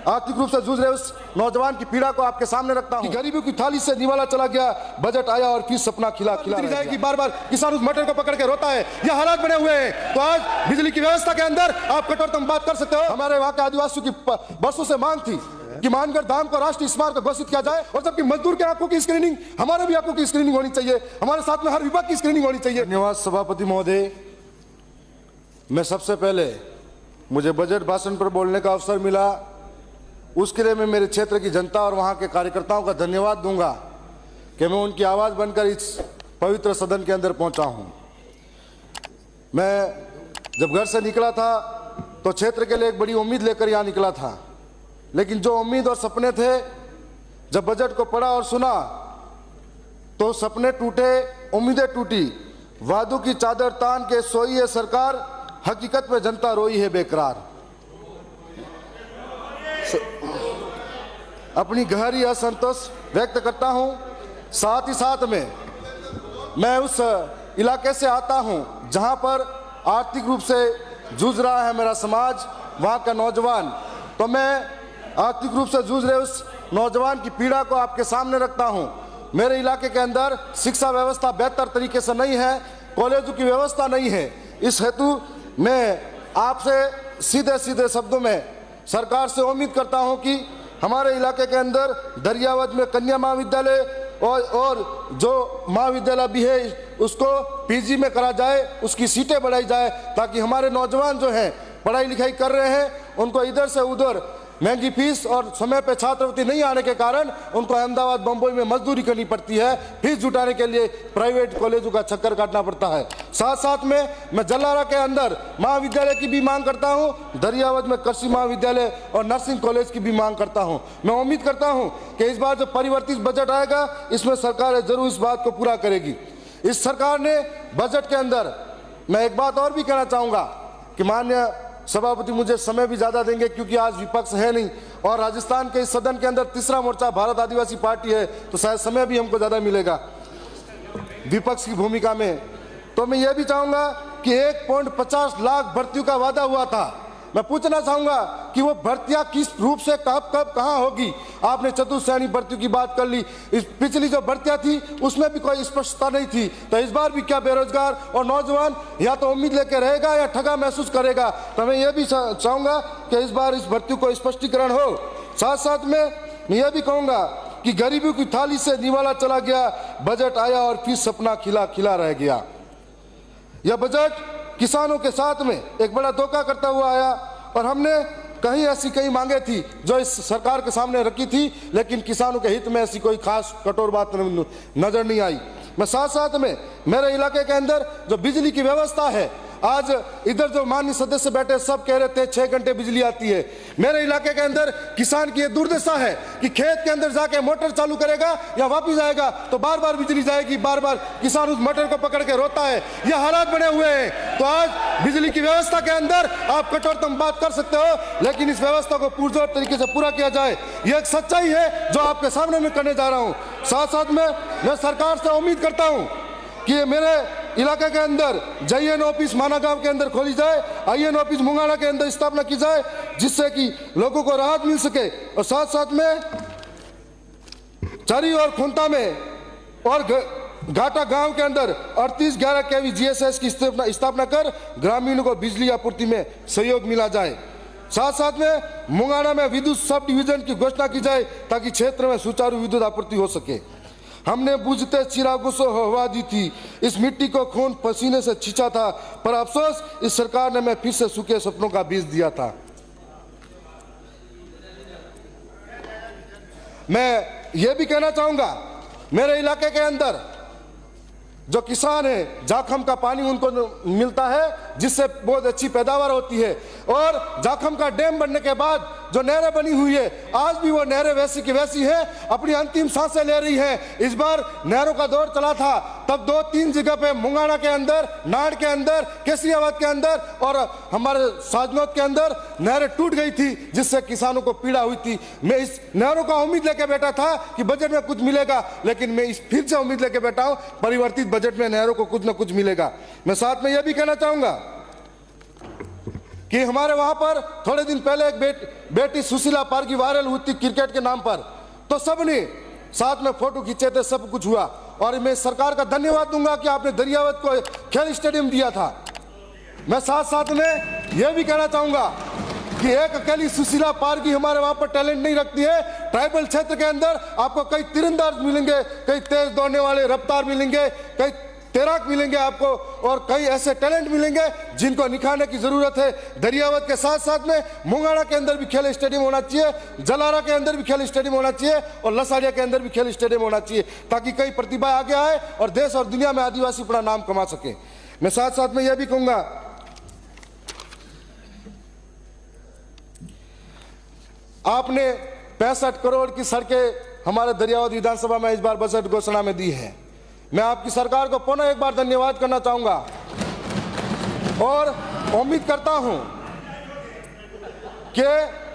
आर्थिक रूप से जूझ रहे उस नौजवान की पीड़ा को आपके सामने रखता हूं। गरीबी की थाली से निवाला चला गया, बजट आया और फिर सपना खिला जाएगी। बार बार किसान उस मटर को पकड़ के रोता है, यह हालात बने हुए हैं। तो आज बिजली की व्यवस्था के अंदर आप कठोरतम बात कर सकते हो। हमारे वहां के आदिवासियों की वर्षों से मांग थी कि मानगढ़ धाम को राष्ट्रीय स्मारक घोषित किया जाए, और जबकि मजदूर के आंखों की स्क्रीनिंग, हमारे भी आंखों की स्क्रीनिंग होनी चाहिए, हमारे साथ में हर विभाग की स्क्रीनिंग होनी चाहिए। धन्यवाद सभापति महोदय। मैं सबसे पहले मुझे बजट भाषण पर बोलने का अवसर मिला, उसके लिए मैं मेरे क्षेत्र की जनता और वहां के कार्यकर्ताओं का धन्यवाद दूंगा कि मैं उनकी आवाज बनकर इस पवित्र सदन के अंदर पहुंचा हूं। मैं जब घर से निकला था तो क्षेत्र के लिए एक बड़ी उम्मीद लेकर यहां निकला था, लेकिन जो उम्मीद और सपने थे, जब बजट को पढ़ा और सुना तो सपने टूटे, उम्मीदें टूटी। वादों की चादर तान के सोई है सरकार, हकीकत में जनता रोई है बेकरार। अपनी गहरी असंतोष व्यक्त करता हूं। साथ ही साथ में मैं उस इलाके से आता हूं जहां पर आर्थिक रूप से जूझ रहा है मेरा समाज, वहां का नौजवान। तो मैं आर्थिक रूप से जूझ रहे उस नौजवान की पीड़ा को आपके सामने रखता हूं। मेरे इलाके के अंदर शिक्षा व्यवस्था बेहतर तरीके से नहीं है, कॉलेजों की व्यवस्था नहीं है। इस हेतु मैं आपसे सीधे सीधे शब्दों में सरकार से उम्मीद करता हूं कि हमारे इलाके के अंदर दरियावद में कन्या महाविद्यालय और जो महाविद्यालय भी है उसको पीजी में करा जाए, उसकी सीटें बढ़ाई जाए, ताकि हमारे नौजवान जो हैं पढ़ाई लिखाई कर रहे हैं उनको इधर से उधर महंगी फीस और समय पे छात्रवृत्ति नहीं आने के कारण उनको अहमदाबाद बम्बई में मजदूरी करनी पड़ती है, फीस जुटाने के लिए प्राइवेट कॉलेजों का चक्कर काटना पड़ता है। साथ साथ में मैं जलारा के अंदर महाविद्यालय की भी मांग करता हूं, दरियावद में कृषि महाविद्यालय और नर्सिंग कॉलेज की भी मांग करता हूं। मैं उम्मीद करता हूं कि इस बार जो परिवर्तित बजट आएगा इसमें सरकार जरूर इस बात को पूरा करेगी। इस सरकार ने बजट के अंदर, मैं एक बात और भी कहना चाहूंगा कि माननीय सभापति मुझे समय भी ज्यादा देंगे क्योंकि आज विपक्ष है नहीं, और राजस्थान के इस सदन के अंदर तीसरा मोर्चा भारत आदिवासी पार्टी है, तो शायद समय भी हमको ज्यादा मिलेगा विपक्ष की भूमिका में। तो मैं ये भी चाहूंगा कि 1.50 लाख भर्तियों का वादा हुआ था, मैं पूछना चाहूंगा कि वो भर्तियां किस रूप से कब कहां होगी। आपने चतुर्श्रेणी भर्तियों की बात कर ली, इस पिछली जो भर्तियां थी उसमें भी कोई स्पष्टता नहीं थी, तो इस बार भी क्या बेरोजगार और नौजवान या तो उम्मीद लेके रहेगा या ठगा महसूस करेगा। तो मैं ये भी चाहूंगा कि इस बार इस भर्तियों को स्पष्टीकरण हो। साथ साथ में मैं ये भी कहूंगा कि गरीबी की थाली से निवाला चला गया, बजट आया और फिर सपना खिला रह गया। यह बजट किसानों के साथ में एक बड़ा धोखा करता हुआ आया, और हमने कहीं ऐसी कई मांगे थी जो इस सरकार के सामने रखी थी, लेकिन किसानों के हित में ऐसी कोई खास कठोर बात नजर नहीं आई। मैं साथ साथ में मेरे इलाके के अंदर जो बिजली की व्यवस्था है, आज इधर जो माननीय सदस्य बैठे सब कह रहे थे 6 घंटे बिजली आती है। मेरे इलाके के अंदर किसान की ये दुर्दशा है कि खेत के अंदर जाके मोटर चालू करेगा या वापिस आएगा तो बार बार बिजली जाएगी, बार बार किसान उस मोटर को पकड़ के रोता है। ये हालात बने हुए हैं। तो आज बिजली की व्यवस्था के अंदर आप कठोरतम बात कर सकते हो, लेकिन इस व्यवस्था को पुरजोर तरीके से पूरा किया जाए, ये एक सच्चाई है जो आपके सामने मैं करने जा रहा हूँ। साथ साथ में मैं सरकार से उम्मीद करता हूँ कि मेरे इलाके के अंदर JN ऑफिस माना गांव के अंदर खोली जाए, IN ऑफिस मुंगाना के अंदर स्थापना की जाए, जिससे कि लोगों को राहत मिल सके। और साथ साथ में चरी और खुंता में और घाटा गांव के अंदर 3811 kV GSS की स्थापना कर ग्रामीणों को बिजली आपूर्ति में सहयोग मिला जाए। साथ साथ में मुंगाना में विद्युत सब डिवीजन की घोषणा की जाए ताकि क्षेत्र में सुचारू विद्युत आपूर्ति हो सके। हमने बुझते चिरागों से हवा दी थी, इस मिट्टी को खून पसीने से छींचा था, पर अफसोस इस सरकार ने मैं फिर से सूखे सपनों का बीज दिया था। मैं ये भी कहना चाहूंगा, मेरे इलाके के अंदर जो किसान है जाखम का पानी उनको मिलता है, जिससे बहुत अच्छी पैदावार होती है, और जाखम का डैम बनने के बाद जो नहरें बनी हुई है, आज भी वो नहरें वैसी की वैसी है, अपनी अंतिम सांसें ले रही है। इस बार नहरों का दौर चला था, तब 2-3 जगह पे मुंगाना के अंदर, नाड़ के अंदर, केसरियाबाद के अंदर और हमारे साजनौत के अंदर नहरें टूट गई थी, जिससे किसानों को पीड़ा हुई थी। मैं इस नहरों का उम्मीद लेके बैठा था कि बजट में कुछ मिलेगा, लेकिन मैं इस फिर से उम्मीद लेके बैठा हूं परिवर्तित बजट में नहरों को कुछ न कुछ मिलेगा। मैं साथ में यह भी कहना चाहूंगा कि हमारे वहां पर थोड़े दिन पहले एक बेटी सुशीला पारगी वायरल हुई थी क्रिकेट के नाम पर, तो सबने साथ में फोटो खींचे थे, सब कुछ हुआ। और मैं सरकार का धन्यवाद दूंगा कि आपने दरियावत को खेल स्टेडियम दिया था। मैं साथ साथ में यह भी कहना चाहूंगा कि एक अकेली सुशीला पारगी हमारे वहां पर टैलेंट नहीं रखती है। ट्राइबल क्षेत्र के अंदर आपको कई तीरंदाज मिलेंगे, कई तेज दौड़ने वाले रफ्तार मिलेंगे, कई तैराक मिलेंगे आपको, और कई ऐसे टैलेंट मिलेंगे जिनको निखारने की जरूरत है। दरियावत के साथ साथ में मुंगाड़ा के अंदर भी खेल स्टेडियम होना चाहिए, जलारा के अंदर भी खेल स्टेडियम होना चाहिए, और लसाड़िया के अंदर भी खेल स्टेडियम होना चाहिए, ताकि कई प्रतिभा आगे आए और देश और दुनिया में आदिवासी अपना नाम कमा सके। मैं साथ साथ में यह भी कहूंगा, आपने 65 करोड़ की सड़कें हमारे दरियावत विधानसभा में इस बार बजट घोषणा में दी है। मैं आपकी सरकार को पुनः एक बार धन्यवाद करना चाहूंगा और उम्मीद करता हूं कि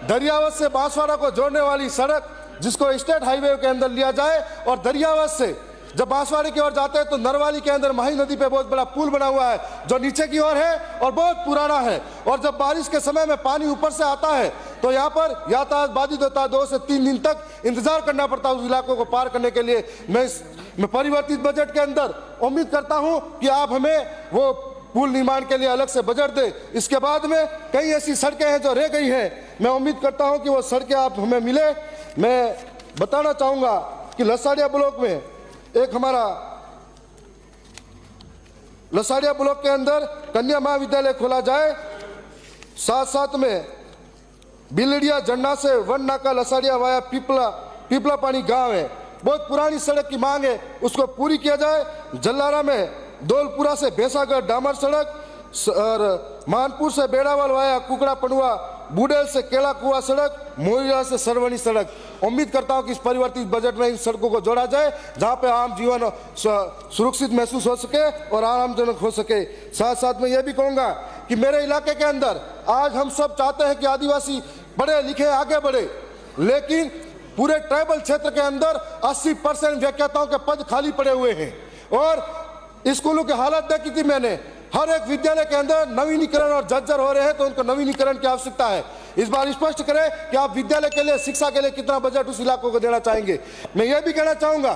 दरियावत से बांसवाड़ा को जोड़ने वाली सड़क, जिसको स्टेट हाईवे के अंदर लिया जाए, और दरियावत से जब बांसवाड़े की ओर जाते हैं तो नरवाली के अंदर माही नदी पे बहुत बड़ा पुल बना हुआ है जो नीचे की ओर है और बहुत पुराना है, और जब बारिश के समय में पानी ऊपर से आता है तो यहाँ पर यातायात बाधित होता है। 2 से 3 दिन तक इंतजार करना पड़ता है उस इलाकों को पार करने के लिए। मैं परिवर्तित बजट के अंदर उम्मीद करता हूँ कि आप हमें वो पुल निर्माण के लिए अलग से बजट दे। इसके बाद में कई ऐसी सड़कें हैं जो रह गई हैं, मैं उम्मीद करता हूँ कि वो सड़कें आप हमें मिले। मैं बताना चाहूँगा कि लसाड़िया ब्लॉक में एक हमारा लसाड़िया ब्लॉक के अंदर कन्या महाविद्यालय खोला जाए, साथ साथ में बिलड़िया झंडा से वन नाका लसाड़िया वाया पीपला पानी गांव है, बहुत पुरानी सड़क की मांग है, उसको पूरी किया जाए। जलारा में दौलपुरा से भैंसागढ़ डामर सड़क, और मानपुर से बेड़ावाल वाया कुकड़ा पनुआ, बूडेल से केला कुआ सड़क, मोरिया से सरवनी सड़क। उम्मीद करता हूं कि इस परिवर्तित बजट में इन सड़कों को जोड़ा जाए जहां पे आम जीवन सुरक्षित महसूस हो सके और आरामजनक हो सके। साथ साथ में यह भी कहूंगा कि मेरे इलाके के अंदर आज हम सब चाहते हैं कि आदिवासी पढ़े लिखे आगे बढ़े, लेकिन पूरे ट्राइबल क्षेत्र के अंदर 80% व्याख्याताओं के पद खाली पड़े हुए हैं, और स्कूलों की हालत देखी थी मैंने। हर एक विद्यालय के अंदर नवीनीकरण और जर्जर हो रहे हैं, तो उनको नवीनीकरण की आवश्यकता है। इस बार स्पष्ट करें कि आप विद्यालय के लिए, शिक्षा के लिए कितना बजट उस इलाकों को देना चाहेंगे। मैं यह भी कहना चाहूंगा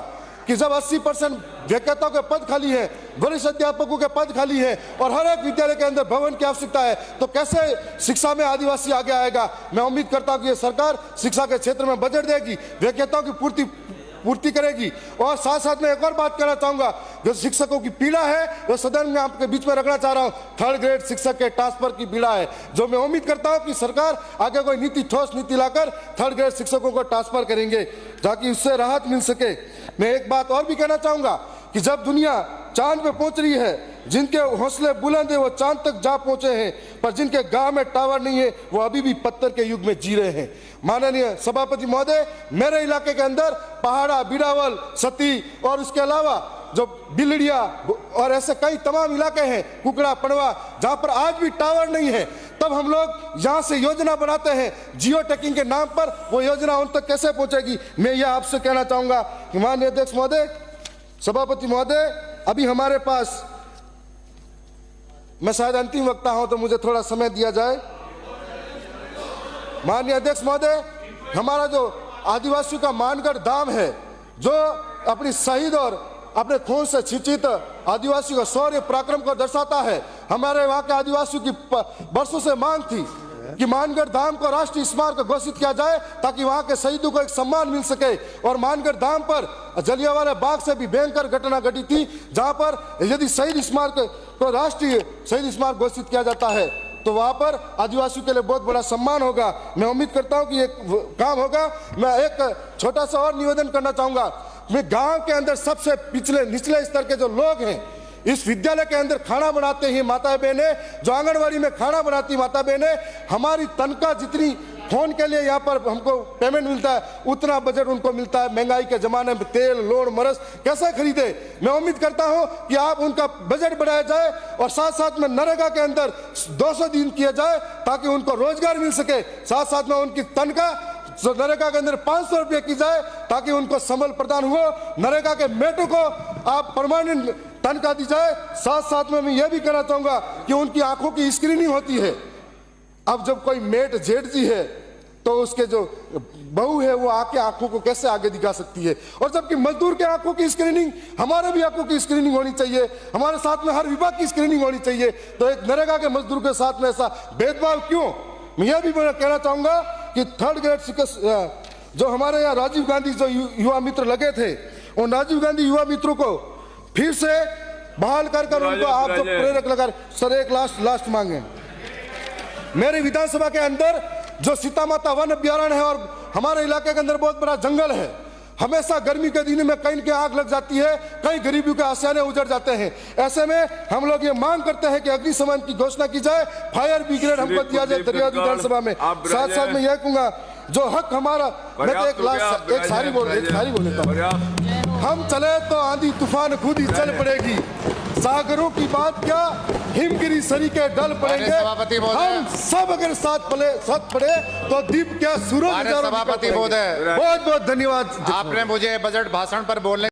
कि जब 80% व्याख्याताओं के पद खाली हैं, वरिष्ठ अध्यापकों के पद खाली हैं, और हर एक विद्यालय के अंदर भवन की आवश्यकता है, तो कैसे शिक्षा में आदिवासी आगे आएगा। मैं उम्मीद करता हूं कि यह सरकार शिक्षा के क्षेत्र में बजट देगी, व्याख्याताओं की पूर्ति करेगी। और साथ साथ में एक और बात कहना चाहूंगा, जो शिक्षकों की पीड़ा है वो सदन में आपके बीच में रखना चाह रहा हूं, 3rd ग्रेड शिक्षक के ट्रांसफर की पीड़ा है, जो मैं उम्मीद करता हूं कि सरकार आगे कोई नीति, ठोस नीति लाकर 3rd ग्रेड शिक्षकों को ट्रांसफर करेंगे ताकि उससे राहत मिल सके। मैं एक बात और भी कहना चाहूंगा कि जब दुनिया चांद पे पहुंच रही है, जिनके हौसले बुलंद है वो चांद तक जा पहुंचे हैं, पर जिनके गांव में टावर नहीं है वो अभी भी पत्थर के युग में जी रहे हैं। माननीय सभापति महोदय, मेरे इलाके के अंदर पहाड़ा, बिड़ावल, सती और उसके अलावा जो बिलड़िया और ऐसे कई तमाम इलाके हैं, कुकड़ा पड़वा, जहां पर आज भी टावर नहीं है, तब हम लोग यहां से योजना बनाते हैं जियो टैगिंग के नाम पर। वो योजना उन तक कैसे पहुंचेगी, मैं यह आपसे कहना चाहूंगा कि माननीय अध्यक्ष महोदय, सभापति महोदय, अभी हमारे पास, मैं शायद अंतिम वक्ता हूं तो मुझे थोड़ा समय दिया जाए। माननीय अध्यक्ष महोदय, हमारा जो आदिवासियों का मानगढ़ धाम है, जो अपनी शहीद और अपने खून से छिचित आदिवासियों का शौर्य पराक्रम को दर्शाता है, हमारे वहां के आदिवासियों की वर्षों से मांग थी कि मानगढ़ धाम को राष्ट्रीय स्मारक घोषित किया जाए ताकि वहां के शहीदों को एक सम्मान मिल सके। और मानगढ़ धाम पर जलियांवाला बाग से भी भयंकर घटना घटी थी, जहां पर यदि शहीद स्मारक को राष्ट्रीय शहीद स्मारक घोषित किया जाता है तो वहां पर आदिवासियों के लिए बहुत बड़ा सम्मान होगा। मैं उम्मीद करता हूं कि ये काम होगा। मैं एक छोटा सा और निवेदन करना चाहूंगा, मैं गांव के अंदर सबसे निचले स्तर के जो लोग हैं, इस विद्यालय के अंदर खाना बनाते ही माता बहने, जो आंगनवाड़ी में खाना बनाती माता बहने, हमारी तनख्वाह जितनी फोन के लिए यहाँ पर हमको पेमेंट मिलता है उतना बजट उनको मिलता है। महंगाई के जमाने में तेल, लोड़, मरस कैसे खरीदे। मैं उम्मीद करता हूँ कि आप उनका बजट बढ़ाया जाए और साथ साथ में नरेगा के अंदर 200 दिन किया जाए ताकि उनको रोजगार मिल सके। साथ साथ में उनकी तनख्वाह नरेगा के अंदर 500 रुपये की जाए ताकि उनको संबल प्रदान हो। नरेगा के मेटों को आप परमानेंट तनख्वाह दी जाए। साथ साथ में मैं यह भी कहना चाहूंगा कि उनकी आंखों की स्क्रीनिंग होती है, अब जब कोई मेट जेठ जी है तो उसके जो बहू है वो आके आंखों को कैसे आगे दिखा सकती है? और जबकि मजदूर के आंखों की स्क्रीनिंग, हमारे भी आंखों की स्क्रीनिंग होनी चाहिए, हमारे साथ में हर विभाग की स्क्रीनिंग होनी चाहिए। तो एक नरेगा के मजदूर के साथ में ऐसा भेदभाव क्यों? मैं यह भी कहना चाहूंगा कि 3rd ग्रेड जो हमारे यहाँ राजीव गांधी जो युवा मित्र लगे थे, उन राजीव गांधी युवा मित्रों को फिर से बहाल कर उनको आप जो प्रेरक लगा। सर एक लास्ट मांगे, मेरे विधानसभा के अंदर जो सीता माता वन अभ्यारण्य है और हमारे इलाके के अंदर बहुत बड़ा जंगल है, हमेशा गर्मी के दिन में कहीं के आग लग जाती है, कहीं गरीबों के आशियाने उजड़ जाते हैं। ऐसे में हम लोग ये मांग करते हैं कि अग्निशमन की घोषणा की जाए, फायर ब्रिगेड हमको दिया जाए दरिया विधानसभा में। साथ साथ में यह कहूंगा जो हक हमारा, मैं तो एक सारी बोल लेता हूँ। हम चले तो आंधी तूफान खुद ही चल पड़ेगी, सागरों की बात क्या हिमगिरी सरी के डल पड़ेंगे। हम सब अगर साथ पड़े तो दीप क्या सूरज। सभापति महोदय, बहुत बहुत धन्यवाद। आपने मुझे बजट भाषण पर बोलने